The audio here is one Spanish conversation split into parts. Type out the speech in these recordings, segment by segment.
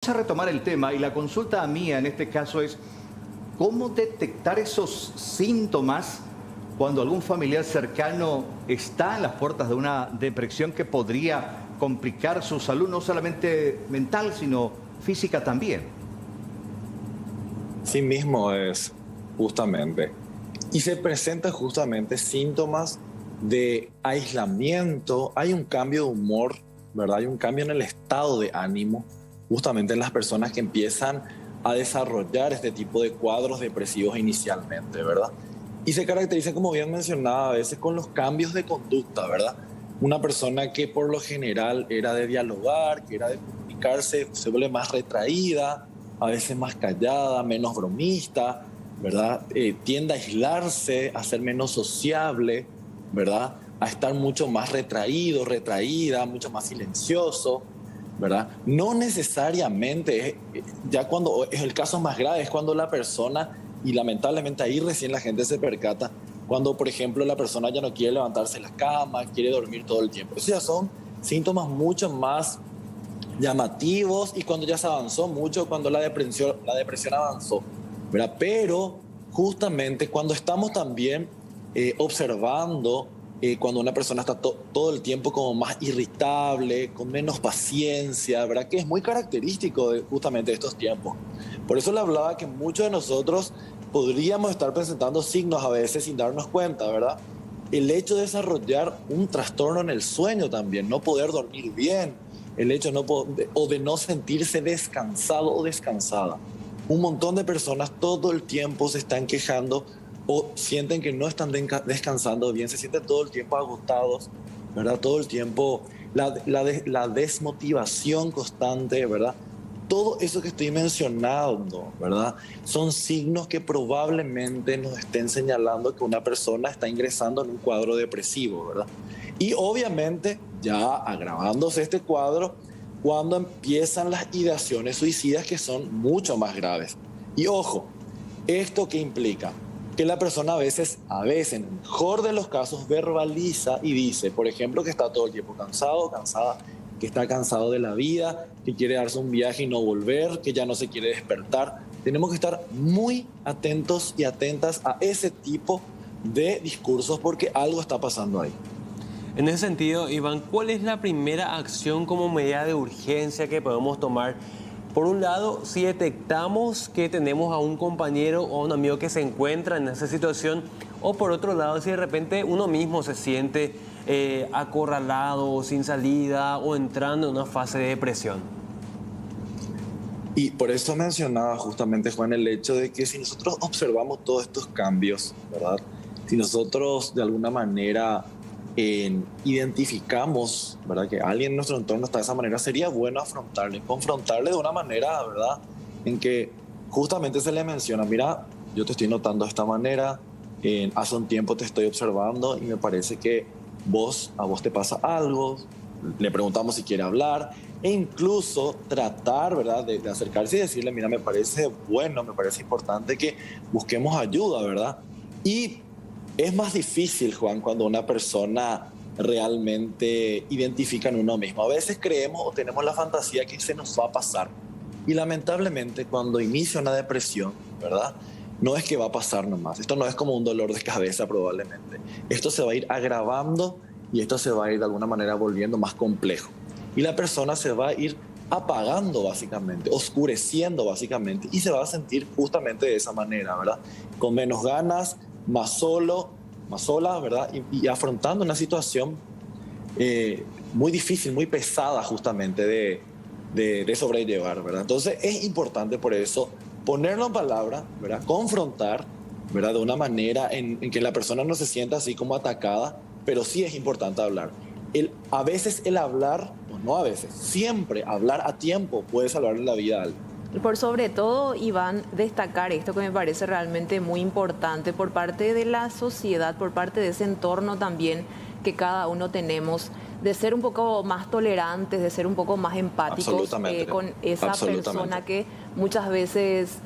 a retomar el tema y la consulta mía en este caso es, ¿cómo detectar esos síntomas cuando algún familiar cercano está en las puertas de una depresión que podría complicar su salud, no solamente mental, sino física también? Sí mismo es, justamente. Y se presentan justamente síntomas de aislamiento, hay un cambio de humor, ¿verdad? Hay un cambio en el estado de ánimo, justamente en las personas que empiezan a desarrollar este tipo de cuadros depresivos inicialmente, ¿verdad? Y se caracteriza, como bien mencionaba, a veces con los cambios de conducta, ¿verdad? Una persona que por lo general era de dialogar, que era de comunicarse, se vuelve más retraída, a veces más callada, menos bromista, ¿verdad? Tiende a aislarse, a ser menos sociable, ¿verdad? A estar mucho más retraído, retraída, mucho más silencioso, ¿verdad? No necesariamente, ya cuando es el caso más grave, es cuando la persona, y lamentablemente ahí recién la gente se percata, cuando por ejemplo la persona ya no quiere levantarse de la cama, quiere dormir todo el tiempo. Esos ya son síntomas mucho más llamativos y cuando ya se avanzó mucho, cuando la depresión avanzó, ¿verdad? Pero justamente cuando estamos también observando, cuando una persona está todo el tiempo como más irritable, con menos paciencia, ¿verdad? Que es muy característico justamente de estos tiempos. Por eso le hablaba que muchos de nosotros podríamos estar presentando signos a veces sin darnos cuenta, ¿verdad? El hecho de desarrollar un trastorno en el sueño también, no poder dormir bien, el hecho de no sentirse descansado o descansada. Un montón de personas todo el tiempo se están quejando o sienten que no están descansando bien, se sienten todo el tiempo agotados, ¿verdad? Todo el tiempo la desmotivación constante, ¿verdad? Todo eso que estoy mencionando, ¿verdad? Son signos que probablemente nos estén señalando que una persona está ingresando en un cuadro depresivo, ¿verdad? Y obviamente, ya agravándose este cuadro, cuando empiezan las ideaciones suicidas que son mucho más graves. Y ojo, ¿esto qué implica? Que la persona en el mejor de los casos, verbaliza y dice, por ejemplo, que está todo el tiempo cansado, cansada, que está cansado de la vida, que quiere darse un viaje y no volver, que ya no se quiere despertar. Tenemos que estar muy atentos y atentas a ese tipo de discursos porque algo está pasando ahí. En ese sentido, Iván, ¿cuál es la primera acción como medida de urgencia que podemos tomar? Por un lado, si detectamos que tenemos a un compañero o a un amigo que se encuentra en esa situación, o por otro lado, si de repente uno mismo se siente acorralado, sin salida o entrando en una fase de depresión. Y por eso mencionaba justamente, Juan, el hecho de que si nosotros observamos todos estos cambios, ¿verdad? Si nosotros de alguna manera identificamos, ¿verdad? Que alguien en nuestro entorno está de esa manera, sería bueno confrontarle de una manera, ¿verdad? En que justamente se le menciona, mira, yo te estoy notando de esta manera, hace un tiempo te estoy observando y me parece que a vos te pasa algo, le preguntamos si quiere hablar e incluso tratar, ¿verdad? De acercarse y decirle, mira, me parece bueno, me parece importante que busquemos ayuda, ¿verdad? Y es más difícil, Juan, cuando una persona realmente identifica en uno mismo. A veces creemos o tenemos la fantasía que se nos va a pasar. Y lamentablemente cuando inicia una depresión, ¿verdad? No es que va a pasar nomás. Esto no es como un dolor de cabeza probablemente. Esto se va a ir agravando y esto se va a ir de alguna manera volviendo más complejo. Y la persona se va a ir apagando básicamente, oscureciendo básicamente y se va a sentir justamente de esa manera, ¿verdad? Con menos ganas, más solo, más sola, ¿verdad? Y afrontando una situación muy difícil, muy pesada justamente de sobrellevar, ¿verdad? Entonces es importante por eso ponerlo en palabra, ¿verdad? Confrontar, ¿verdad? De una manera en que la persona no se sienta así como atacada, pero sí es importante hablar. A veces el hablar, o no a veces, siempre hablar a tiempo puede salvarle la vida a alguien. Y por sobre todo, Iván, destacar esto que me parece realmente muy importante por parte de la sociedad, por parte de ese entorno también que cada uno tenemos, de ser un poco más tolerantes, de ser un poco más empáticos con esa persona que muchas veces,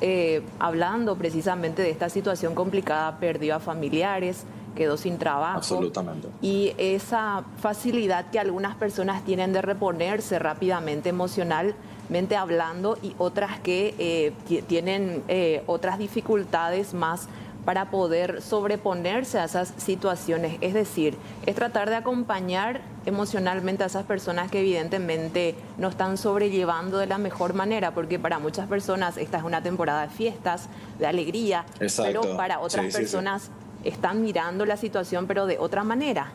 hablando precisamente de esta situación complicada, perdió a familiares, quedó sin trabajo. Absolutamente. Y esa facilidad que algunas personas tienen de reponerse rápidamente emocionalmente hablando y otras que tienen otras dificultades más para poder sobreponerse a esas situaciones. Es decir, es tratar de acompañar emocionalmente a esas personas que evidentemente no están sobrellevando de la mejor manera, porque para muchas personas esta es una temporada de fiestas, de alegría, Exacto. pero para otras personas están mirando la situación pero de otra manera.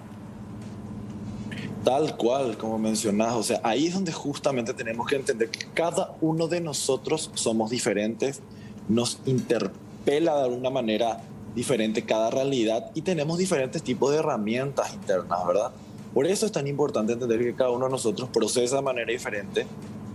Tal cual, como mencionás, o sea, ahí es donde justamente tenemos que entender que cada uno de nosotros somos diferentes, nos interpela de alguna manera diferente cada realidad y tenemos diferentes tipos de herramientas internas, ¿verdad? Por eso es tan importante entender que cada uno de nosotros procesa de manera diferente,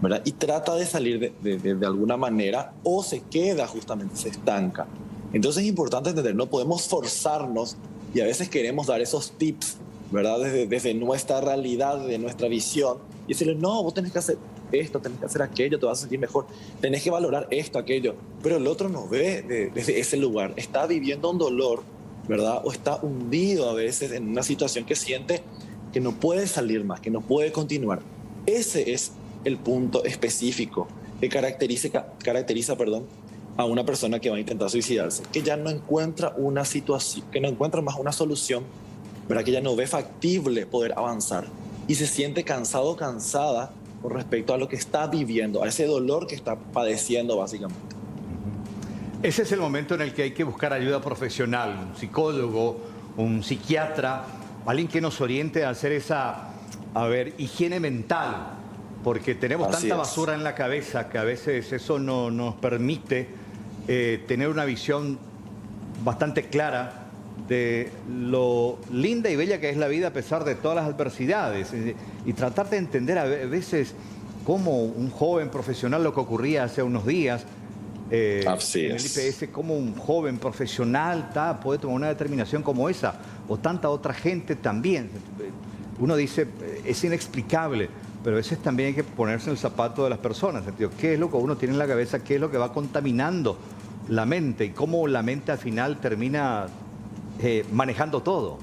¿verdad? Y trata de salir de alguna manera o se queda justamente, se estanca. Entonces es importante entender, no podemos forzarnos y a veces queremos dar esos tips, ¿verdad? Desde nuestra realidad, de nuestra visión y decirle, no, vos tenés que hacer esto, tenés que hacer aquello, te vas a sentir mejor, tenés que valorar esto, aquello. Pero el otro no ve desde ese lugar, está viviendo un dolor, ¿verdad? O está hundido a veces en una situación que siente que no puede salir más, que no puede continuar. Ese es el punto específico que caracteriza a una persona que va a intentar suicidarse, que ya no encuentra una situación, que no encuentra más una solución, ¿verdad? Que ya no ve factible poder avanzar y se siente cansado o cansada con respecto a lo que está viviendo, a ese dolor que está padeciendo básicamente. Ese es el momento en el que hay que buscar ayuda profesional, un psicólogo, un psiquiatra, alguien que nos oriente a hacer esa, higiene mental, porque tenemos tanta basura en la cabeza que a veces eso no nos permite tener una visión bastante clara de lo linda y bella que es la vida a pesar de todas las adversidades y tratar de entender a veces cómo un joven profesional, lo que ocurría hace unos días en el IPS, cómo un joven profesional puede tomar una determinación como esa o tanta otra gente también. Uno dice, es inexplicable, pero a veces también hay que ponerse en el zapato de las personas, ¿entiendes? ¿Qué es lo que uno tiene en la cabeza? ¿Qué es lo que va contaminando la mente? Y cómo la mente al final termina manejando todo.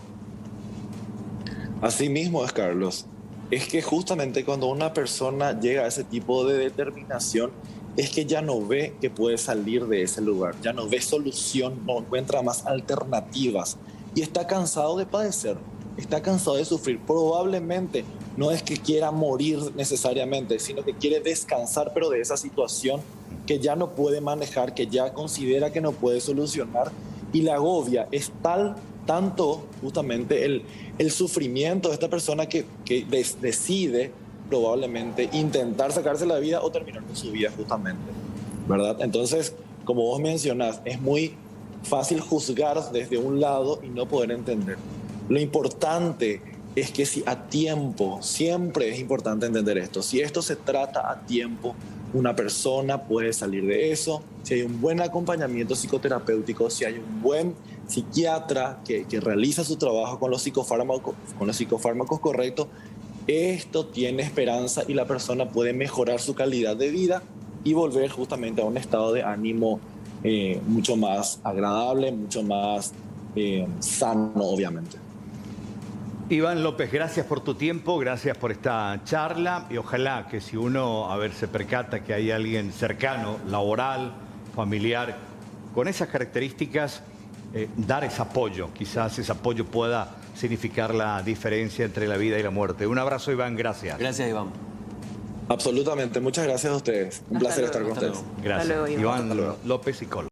Así mismo es, Carlos. Es que justamente cuando una persona llega a ese tipo de determinación, es que ya no ve que puede salir de ese lugar, ya no ve solución, no encuentra más alternativas y está cansado de padecer, está cansado de sufrir. Probablemente no es que quiera morir necesariamente, sino que quiere descansar, pero de esa situación que ya no puede manejar, que ya considera que no puede solucionar. Y la agobia es tanto justamente el sufrimiento de esta persona que decide probablemente intentar sacarse la vida o terminar con su vida justamente, ¿verdad? Entonces, como vos mencionás, es muy fácil juzgar desde un lado y no poder entender. Lo importante es que si a tiempo, siempre es importante entender esto, si esto se trata a tiempo, una persona puede salir de eso, si hay un buen acompañamiento psicoterapéutico, si hay un buen psiquiatra que realiza su trabajo con los psicofármacos correctos, esto tiene esperanza y la persona puede mejorar su calidad de vida y volver justamente a un estado de ánimo mucho más agradable, mucho más sano, obviamente. Iván López, gracias por tu tiempo, gracias por esta charla y ojalá que si uno, se percata que hay alguien cercano, laboral, familiar, con esas características, dar ese apoyo. Quizás ese apoyo pueda significar la diferencia entre la vida y la muerte. Un abrazo, Iván, gracias. Gracias, Iván. Absolutamente, muchas gracias a ustedes. Un placer estar con ustedes. Gracias. Hasta luego, Iván López, psicólogo.